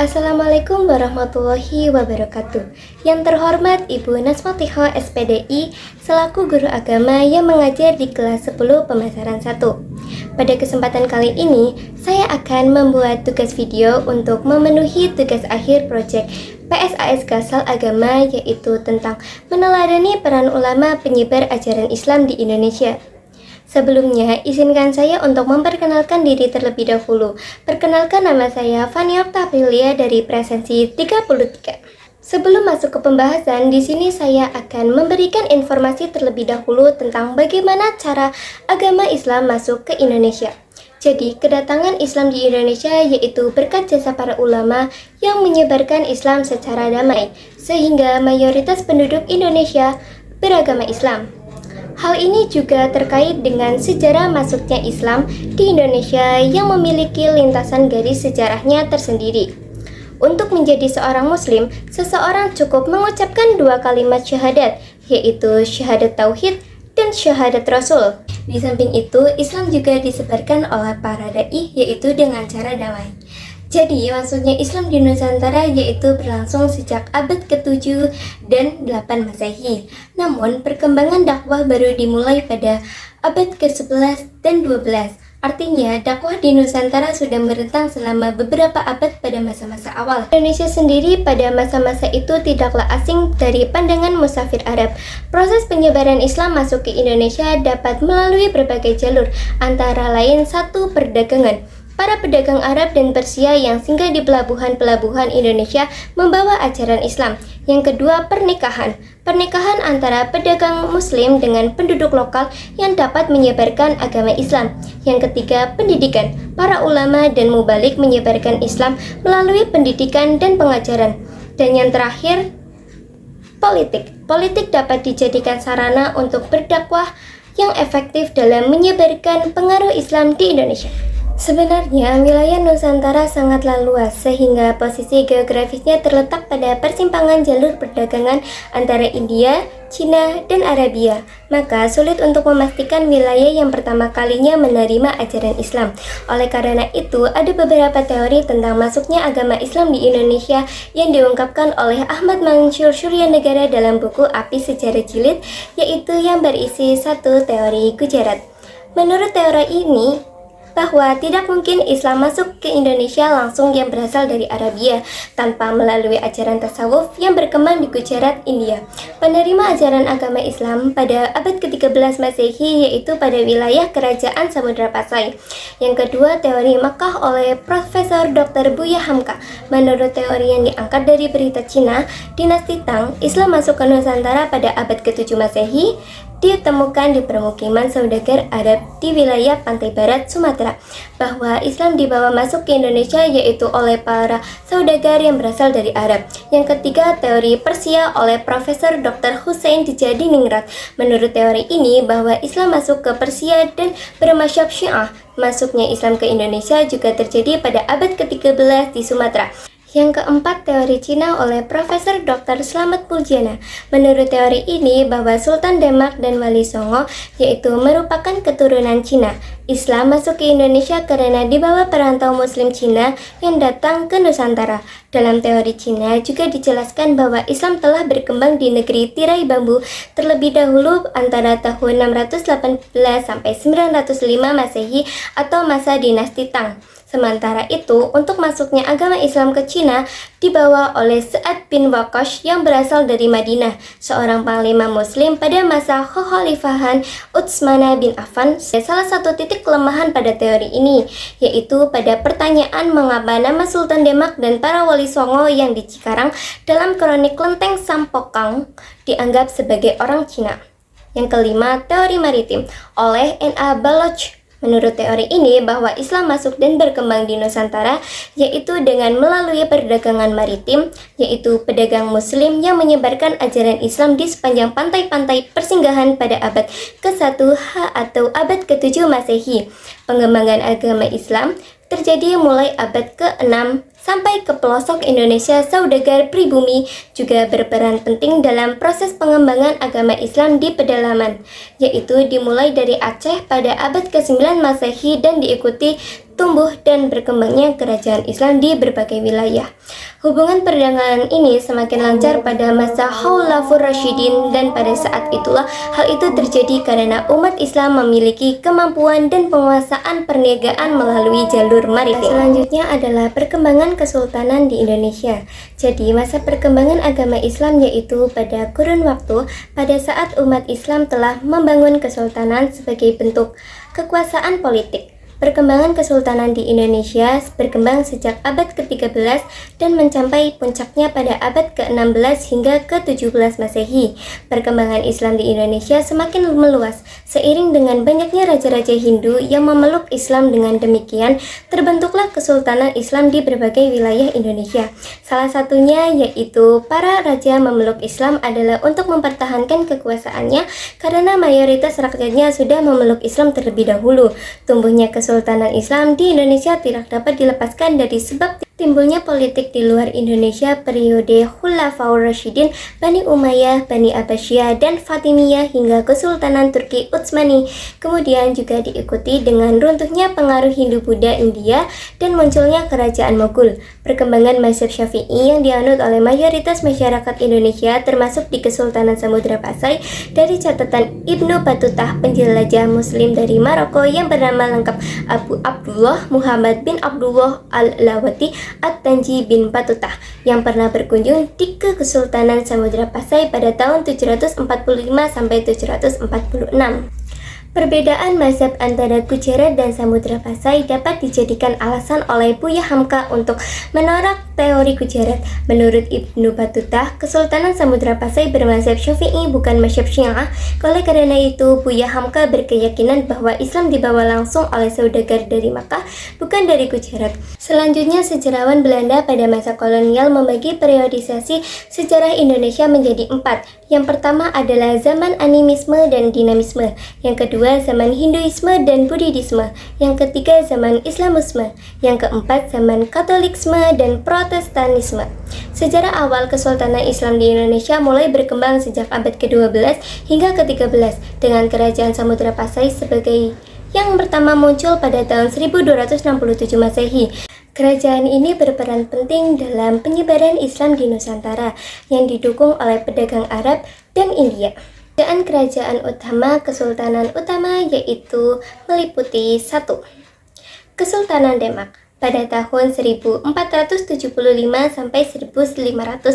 Assalamualaikum warahmatullahi wabarakatuh. Yang terhormat Ibu Nasmatiha SPDI selaku guru agama yang mengajar di kelas 10 pemasaran 1. Pada kesempatan kali ini, saya akan membuat tugas video untuk memenuhi tugas akhir proyek PSAS Kasal Agama, yaitu tentang meneladani peran ulama penyebar ajaran Islam di Indonesia. Sebelumnya, izinkan saya untuk memperkenalkan diri terlebih dahulu. Perkenalkan, nama saya Fani Oktavilia dari Presensi 33. Sebelum masuk ke pembahasan, di sini saya akan memberikan informasi terlebih dahulu tentang bagaimana cara agama Islam masuk ke Indonesia. Jadi, kedatangan Islam di Indonesia yaitu berkat jasa para ulama yang menyebarkan Islam secara damai, sehingga mayoritas penduduk Indonesia beragama Islam. Hal ini juga terkait dengan sejarah masuknya Islam di Indonesia yang memiliki lintasan garis sejarahnya tersendiri. Untuk menjadi seorang muslim, seseorang cukup mengucapkan 2 kalimat syahadat, yaitu syahadat tauhid dan syahadat rasul. Di samping itu, Islam juga disebarkan oleh para dai, yaitu dengan cara damai. Jadi, maksudnya Islam di Nusantara yaitu berlangsung sejak abad ke-7 dan 8 Masehi. Namun, perkembangan dakwah baru dimulai pada abad ke-11 dan 12. Artinya, dakwah di Nusantara sudah merentang selama beberapa abad pada masa-masa awal. Indonesia sendiri pada masa-masa itu tidaklah asing dari pandangan musafir Arab. Proses penyebaran Islam masuk ke Indonesia dapat melalui berbagai jalur, antara lain 1. Perdagangan. Para pedagang Arab dan Persia yang singgah di pelabuhan-pelabuhan Indonesia membawa ajaran Islam. Yang kedua, pernikahan. Pernikahan antara pedagang Muslim dengan penduduk lokal yang dapat menyebarkan agama Islam. Yang ketiga, pendidikan. Para ulama dan mubalik menyebarkan Islam melalui pendidikan dan pengajaran. Dan yang terakhir, politik. Politik dapat dijadikan sarana untuk berdakwah yang efektif dalam menyebarkan pengaruh Islam di Indonesia. Sebenarnya, wilayah Nusantara sangatlah luas sehingga posisi geografisnya terletak pada persimpangan jalur perdagangan antara India, Cina, dan Arabia. Maka sulit untuk memastikan wilayah yang pertama kalinya menerima ajaran Islam. Oleh karena itu, ada beberapa teori tentang masuknya agama Islam di Indonesia yang diungkapkan oleh Ahmad Mansur Suryanegara dalam buku Api Sejarah Jilid, yaitu yang berisi 1 teori Gujarat. Menurut teori ini, bahwa tidak mungkin Islam masuk ke Indonesia langsung yang berasal dari Arabia tanpa melalui ajaran tasawuf yang berkembang di Gujarat, India. Penerima ajaran agama Islam pada abad ke-13 Masehi yaitu pada wilayah Kerajaan Samudra Pasai. Yang kedua, teori Makkah oleh Profesor Dr. Buya Hamka. Menurut teori yang diangkat dari berita Cina, dinasti Tang, Islam masuk ke Nusantara pada abad ke-7 Masehi, ditemukan di permukiman saudagar Arab di wilayah pantai barat Sumatera, bahwa Islam dibawa masuk ke Indonesia yaitu oleh para saudagar yang berasal dari Arab. Yang ketiga, teori Persia oleh Profesor Dr. Hussein Dijadiningrat. Menurut teori ini, bahwa Islam masuk ke Persia dan bermasyhab Syiah. Masuknya Islam ke Indonesia juga terjadi pada abad ke-13 di Sumatera. Yang keempat, teori Cina oleh Profesor Dr. Slamet Muljana. Menurut teori ini, bahwa Sultan Demak dan Wali Songo yaitu merupakan keturunan Cina. Islam masuk ke Indonesia karena dibawa perantau Muslim Cina yang datang ke Nusantara. Dalam teori Cina juga dijelaskan bahwa Islam telah berkembang di negeri tirai bambu terlebih dahulu antara tahun 618 sampai 905 Masehi atau masa dinasti Tang. Sementara itu, untuk masuknya agama Islam ke Cina dibawa oleh Sa'ad bin Waqqas yang berasal dari Madinah, seorang panglima Muslim pada masa kekhalifahan Utsman bin Affan. Salah satu titik kelemahan pada teori ini, yaitu pada pertanyaan mengapa nama Sultan Demak dan para wali Songo yang di Cikarang dalam kronik Lenteng Sampokong dianggap sebagai orang Cina. Yang kelima, teori maritim oleh N.A. Baloch. Menurut teori ini, bahwa Islam masuk dan berkembang di Nusantara yaitu dengan melalui perdagangan maritim, yaitu pedagang Muslim yang menyebarkan ajaran Islam di sepanjang pantai-pantai persinggahan pada abad ke-1 atau abad ke-7 Masehi. Pengembangan agama Islam terjadi mulai abad ke-6 sampai ke pelosok Indonesia. Saudagar pribumi juga berperan penting dalam proses pengembangan agama Islam di pedalaman, yaitu dimulai dari Aceh pada abad ke-9 Masehi dan diikuti tumbuh dan berkembangnya kerajaan Islam di berbagai wilayah. Hubungan perdagangan ini semakin lancar pada masa Khulafaur Rasyidin, dan pada saat itulah hal itu terjadi karena umat Islam memiliki kemampuan dan penguasaan perniagaan melalui jalur maritim. Selanjutnya adalah perkembangan kesultanan di Indonesia. Jadi masa perkembangan agama Islam yaitu pada kurun waktu pada saat umat Islam telah membangun kesultanan sebagai bentuk kekuasaan politik. Perkembangan kesultanan di Indonesia berkembang sejak abad ke-13 dan mencapai puncaknya pada abad ke-16 hingga ke-17 Masehi. Perkembangan Islam di Indonesia semakin meluas seiring dengan banyaknya raja-raja Hindu yang memeluk Islam. Dengan demikian, terbentuklah kesultanan Islam di berbagai wilayah Indonesia. Salah satunya yaitu para raja memeluk Islam adalah untuk mempertahankan kekuasaannya karena mayoritas rakyatnya sudah memeluk Islam terlebih dahulu. Tumbuhnya Kesultanan Islam di Indonesia tidak dapat dilepaskan dari sebab timbulnya politik di luar Indonesia periode Khulafaur Rasyidin, Bani Umayyah, Bani Abbasiyah, dan Fatimiyah hingga Kesultanan Turki Utsmani. Kemudian juga diikuti dengan runtuhnya pengaruh Hindu-Buddha India dan munculnya kerajaan Mogul. Perkembangan mazhab Syafi'i yang dianut oleh mayoritas masyarakat Indonesia termasuk di Kesultanan Samudra Pasai dari catatan Ibnu Batutah, penjelajah Muslim dari Maroko yang bernama lengkap Abu Abdullah Muhammad bin Abdullah Al-Lawati At-Tanji bin Batutah, yang pernah berkunjung di Kesultanan Samudra Pasai pada tahun 745 sampai 746. Perbedaan mazhab antara Gujarat dan Samudra Pasai dapat dijadikan alasan oleh Buya Hamka untuk menolak teori Gujarat. Menurut Ibnu Batutah, Kesultanan Samudra Pasai bermazhab Syafi'i bukan mazhab Syiah. Oleh karena itu, Buya Hamka berkeyakinan bahwa Islam dibawa langsung oleh saudagar dari Makkah, bukan dari Gujarat. Selanjutnya, sejarawan Belanda pada masa kolonial membagi periodisasi sejarah Indonesia menjadi 4. Yang pertama adalah zaman animisme dan dinamisme. Yang kedua, zaman Hinduisme dan Buddhisme. Yang ketiga, zaman Islamisme. Yang keempat, zaman Katolikisme dan Protestanisme. Sejarah awal Kesultanan Islam di Indonesia mulai berkembang sejak abad ke-12 hingga ke-13 dengan Kerajaan Samudra Pasai sebagai yang pertama muncul pada tahun 1267 Masehi. Kerajaan ini berperan penting dalam penyebaran Islam di Nusantara yang didukung oleh pedagang Arab dan India. Kerajaan utama Kesultanan utama yaitu meliputi 1. Kesultanan Demak pada tahun 1475 sampai 1554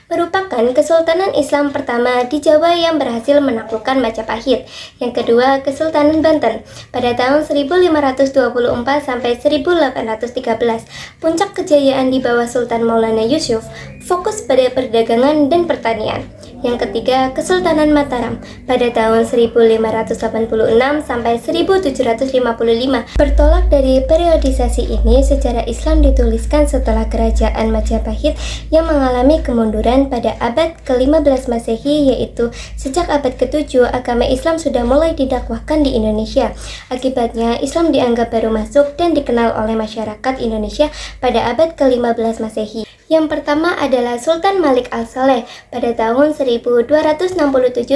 merupakan kesultanan Islam pertama di Jawa yang berhasil menaklukkan Majapahit. Yang kedua, Kesultanan Banten pada tahun 1524 sampai 1813. Puncak kejayaan di bawah Sultan Maulana Yusuf fokus pada perdagangan dan pertanian. Yang ketiga, Kesultanan Mataram pada tahun 1586 sampai 1755. Bertolak dari periodisasi ini, sejarah Islam dituliskan setelah Kerajaan Majapahit yang mengalami kemunduran pada abad ke-15 Masehi, yaitu sejak abad ke-7 agama Islam sudah mulai didakwahkan di Indonesia. Akibatnya, Islam dianggap baru masuk dan dikenal oleh masyarakat Indonesia pada abad ke-15 Masehi. Yang pertama adalah Sultan Malik Al-Saleh pada tahun 1267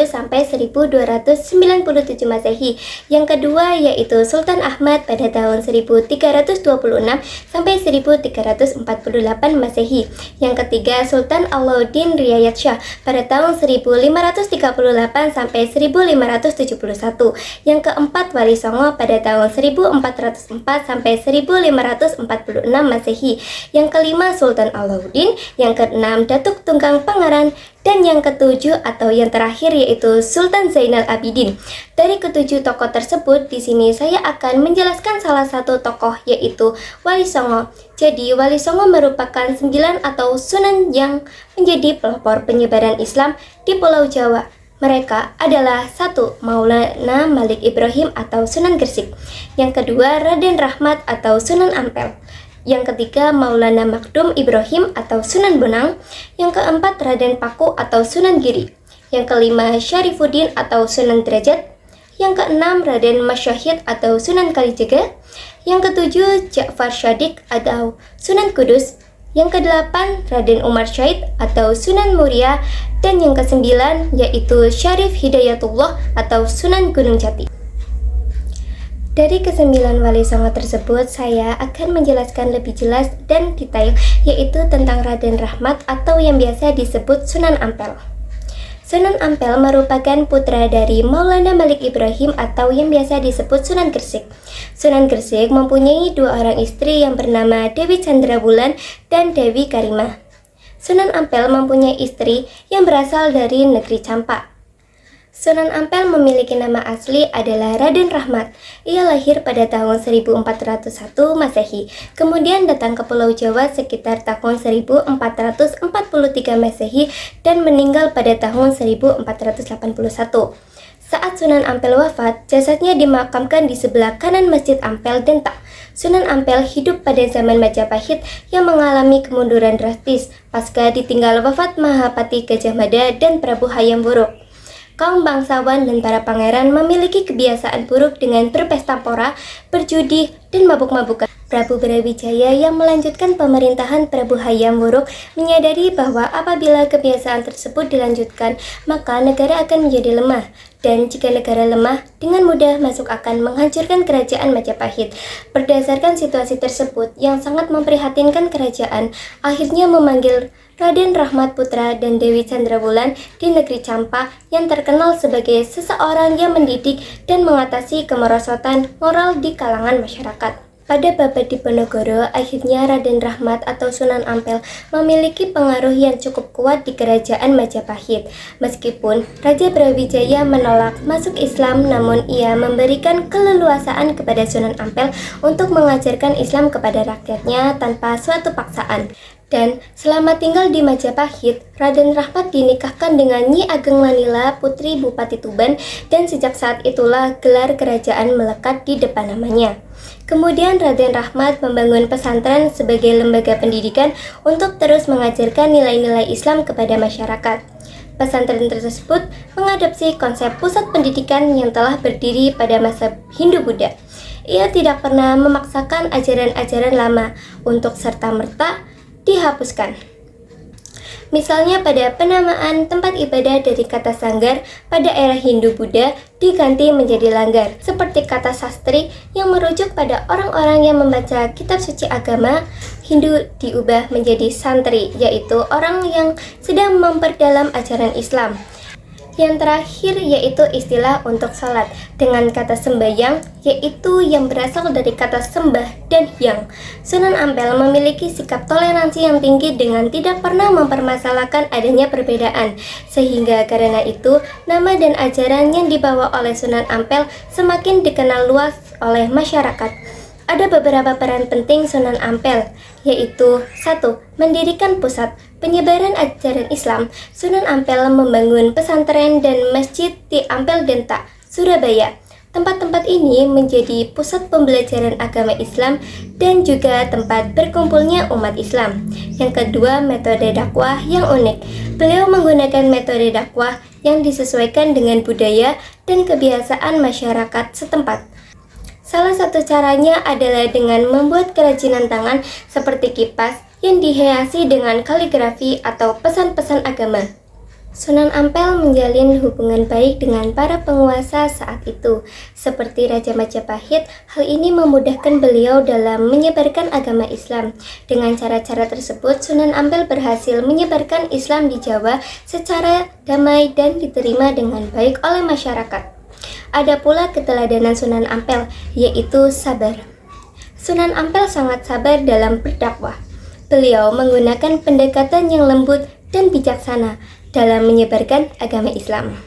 sampai 1297 Masehi. Yang kedua yaitu Sultan Ahmad pada tahun 1326 sampai 1348 Masehi. Yang ketiga Sultan Alauddin Riayat Shah pada tahun 1538 sampai 1571. Yang keempat Wali Songo pada tahun 1404 sampai 1546 Masehi. Yang kelima Sultan Alauddin, yang keenam Datuk Tunggang Pangeran, dan yang ketujuh atau yang terakhir yaitu Sultan Zainal Abidin. Dari ketujuh tokoh tersebut, di sini saya akan menjelaskan salah satu tokoh yaitu Wali Songo. Jadi Wali Songo merupakan 9 atau sunan yang menjadi pelopor penyebaran Islam di Pulau Jawa. Mereka adalah 1. Maulana Malik Ibrahim atau Sunan Gresik. Yang kedua Raden Rahmat atau Sunan Ampel. Yang ketiga Maulana Makdum Ibrahim atau Sunan Bonang. Yang keempat Raden Paku atau Sunan Giri. Yang kelima Syarifuddin atau Sunan Derajat. Yang keenam Raden Masyahid atau Sunan Kalijaga. Yang ketujuh Ja'far Shadiq atau Sunan Kudus. Yang kedelapan Raden Umar Syahid atau Sunan Muria. Dan yang kesembilan yaitu Syarif Hidayatullah atau Sunan Gunung Jati. Dari ke-9 wali songo tersebut, saya akan menjelaskan lebih jelas dan detail, yaitu tentang Raden Rahmat atau yang biasa disebut Sunan Ampel. Sunan Ampel merupakan putra dari Maulana Malik Ibrahim atau yang biasa disebut Sunan Gresik. Sunan Gresik mempunyai 2 orang istri yang bernama Dewi Chandrawulan dan Dewi Karimah. Sunan Ampel mempunyai istri yang berasal dari negeri Campak. Sunan Ampel memiliki nama asli adalah Raden Rahmat. Ia lahir pada tahun 1401 Masehi, kemudian datang ke Pulau Jawa sekitar tahun 1443 Masehi dan meninggal pada tahun 1481. Saat Sunan Ampel wafat, jasadnya dimakamkan di sebelah kanan Masjid Ampel Dentak. Sunan Ampel hidup pada zaman Majapahit yang mengalami kemunduran drastis pasca ditinggal wafat Mahapati Gajah Mada dan Prabu Hayam Wuruk. Kaum bangsawan dan para pangeran memiliki kebiasaan buruk dengan berpesta pora, berjudi, dan mabuk-mabukan. Prabu Brawijaya yang melanjutkan pemerintahan Prabu Hayam Wuruk menyadari bahwa apabila kebiasaan tersebut dilanjutkan, maka negara akan menjadi lemah. Dan jika negara lemah, dengan mudah masuk akan menghancurkan kerajaan Majapahit. Berdasarkan situasi tersebut yang sangat memprihatinkan kerajaan, akhirnya memanggil Raden Rahmat Putra dan Dewi Chandrawulan di negeri Campak yang terkenal sebagai seseorang yang mendidik dan mengatasi kemerosotan moral di kalangan masyarakat. Pada Babad Diponegoro, akhirnya Raden Rahmat atau Sunan Ampel memiliki pengaruh yang cukup kuat di kerajaan Majapahit. Meskipun Raja Brawijaya menolak masuk Islam, namun ia memberikan keleluasaan kepada Sunan Ampel untuk mengajarkan Islam kepada rakyatnya tanpa suatu paksaan. Dan selama tinggal di Majapahit, Raden Rahmat dinikahkan dengan Nyi Ageng Lanila, putri Bupati Tuban, dan sejak saat itulah gelar kerajaan melekat di depan namanya. Kemudian Raden Rahmat membangun pesantren sebagai lembaga pendidikan untuk terus mengajarkan nilai-nilai Islam kepada masyarakat. Pesantren tersebut mengadopsi konsep pusat pendidikan yang telah berdiri pada masa Hindu-Buddha. Ia tidak pernah memaksakan ajaran-ajaran lama untuk serta-merta dihapuskan. Misalnya pada penamaan tempat ibadah dari kata sanggar pada era Hindu-Buddha diganti menjadi langgar, seperti kata sastri yang merujuk pada orang-orang yang membaca kitab suci agama Hindu diubah menjadi santri, yaitu orang yang sedang memperdalam ajaran Islam. Yang terakhir yaitu istilah untuk salat dengan kata sembahyang, yaitu yang berasal dari kata sembah dan hyang. Sunan Ampel memiliki sikap toleransi yang tinggi dengan tidak pernah mempermasalahkan adanya perbedaan, sehingga karena itu nama dan ajaran yang dibawa oleh Sunan Ampel semakin dikenal luas oleh masyarakat. Ada beberapa peran penting Sunan Ampel, yaitu 1. Mendirikan pusat penyebaran ajaran Islam. Sunan Ampel membangun pesantren dan masjid di Ampel Dentak, Surabaya. Tempat-tempat ini menjadi pusat pembelajaran agama Islam dan juga tempat berkumpulnya umat Islam. Yang kedua, metode dakwah yang unik. Beliau menggunakan metode dakwah yang disesuaikan dengan budaya dan kebiasaan masyarakat setempat. Salah satu caranya adalah dengan membuat kerajinan tangan seperti kipas yang dihiasi dengan kaligrafi atau pesan-pesan agama. Sunan Ampel menjalin hubungan baik dengan para penguasa saat itu, seperti Raja Majapahit. Hal ini memudahkan beliau dalam menyebarkan agama Islam. Dengan cara-cara tersebut, Sunan Ampel berhasil menyebarkan Islam di Jawa secara damai dan diterima dengan baik oleh masyarakat. Ada pula keteladanan Sunan Ampel, yaitu sabar. Sunan Ampel sangat sabar dalam berdakwah. Beliau menggunakan pendekatan yang lembut dan bijaksana dalam menyebarkan agama Islam.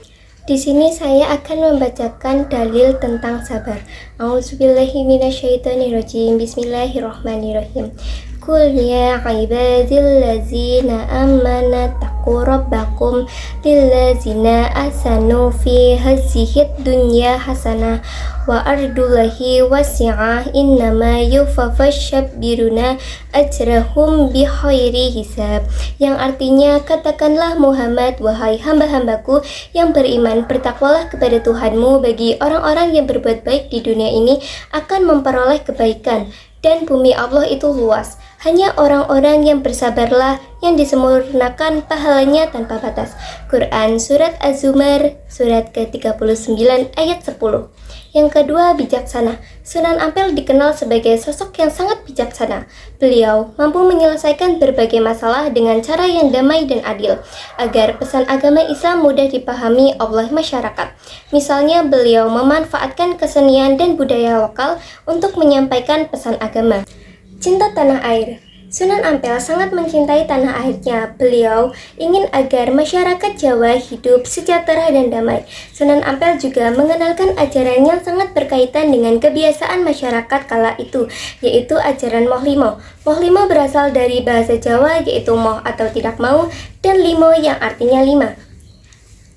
Di sini saya akan membacakan dalil tentang sabar. A'udzubillahi minasyaitonirrajim. Bismillahirrahmanirrahim. Qul ya ibadillazina amanu taqu rabbakum lillazina ahsanu fi hadhihid dunya hasanah wa ardullahi wasi'ah innama yuwaffasyabbiruna ajrahum bikhairi hisab. Yang artinya, katakanlah Muhammad, wahai hamba-hambaku yang beriman, bertakwalah kepada Tuhanmu. Bagi orang-orang yang berbuat baik di dunia ini akan memperoleh kebaikan, dan bumi Allah itu luas. Hanya orang-orang yang bersabarlah yang disempurnakan pahalanya tanpa batas. Quran Surat Az-Zumar surat ke-39 ayat 10. Yang kedua, bijaksana. Sunan Ampel dikenal sebagai sosok yang sangat bijaksana. Beliau mampu menyelesaikan berbagai masalah dengan cara yang damai dan adil, agar pesan agama Islam mudah dipahami oleh masyarakat. Misalnya, beliau memanfaatkan kesenian dan budaya lokal untuk menyampaikan pesan agama. Cinta tanah air. Sunan Ampel sangat mencintai tanah airnya. Beliau ingin agar masyarakat Jawa hidup sejahtera dan damai. Sunan Ampel juga mengenalkan ajaran yang sangat berkaitan dengan kebiasaan masyarakat kala itu, yaitu ajaran Moh Limo. Moh Limo berasal dari bahasa Jawa, yaitu moh atau tidak mau, dan limo yang artinya lima.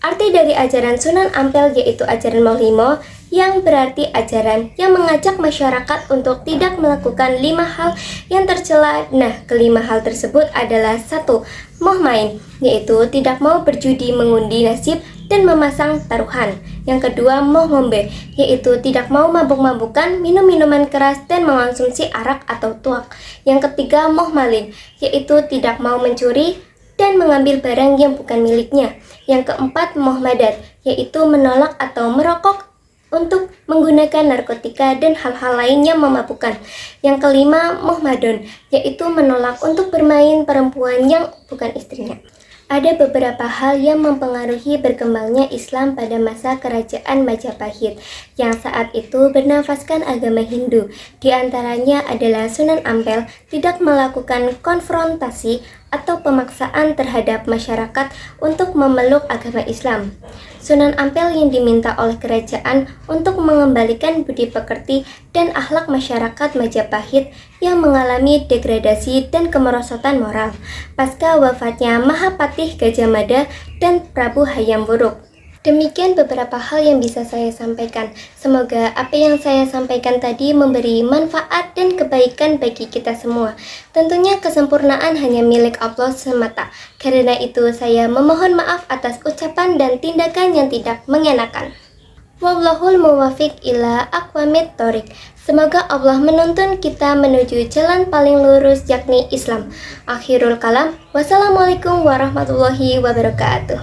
Arti dari ajaran Sunan Ampel yaitu ajaran Moh Limo, yang berarti ajaran yang mengajak masyarakat untuk tidak melakukan 5 hal yang tercela. Nah, kelima hal tersebut adalah 1. Moh main, yaitu tidak mau berjudi, mengundi nasib, dan memasang taruhan. Yang kedua, moh ngombe, yaitu tidak mau mabuk-mabukan, minum minuman keras, dan mengonsumsi arak atau tuak. Yang ketiga, moh maling, yaitu tidak mau mencuri dan mengambil barang yang bukan miliknya. Yang keempat, moh madat, yaitu menolak atau merokok untuk menggunakan narkotika dan hal-hal lain yang memabukkan. Yang kelima, moh madon, yaitu menolak untuk bermain perempuan yang bukan istrinya. Ada beberapa hal yang mempengaruhi berkembangnya Islam pada masa kerajaan Majapahit yang saat itu bernafaskan agama Hindu. Di antaranya adalah Sunan Ampel tidak melakukan konfrontasi atau pemaksaan terhadap masyarakat untuk memeluk agama Islam. Sunan Ampel yang diminta oleh kerajaan untuk mengembalikan budi pekerti dan akhlak masyarakat Majapahit yang mengalami degradasi dan kemerosotan moral pasca wafatnya Mahapatih Gajah Mada dan Prabu Hayam Wuruk. Demikian beberapa hal yang bisa saya sampaikan. Semoga apa yang saya sampaikan tadi memberi manfaat dan kebaikan bagi kita semua. Tentunya kesempurnaan hanya milik Allah semata. Karena itu saya memohon maaf atas ucapan dan tindakan yang tidak mengenakan. Wallahul muwafiq ila aqwamit thoriq. Semoga Allah menuntun kita menuju jalan paling lurus yakni Islam. Akhirul kalam. Wassalamualaikum warahmatullahi wabarakatuh.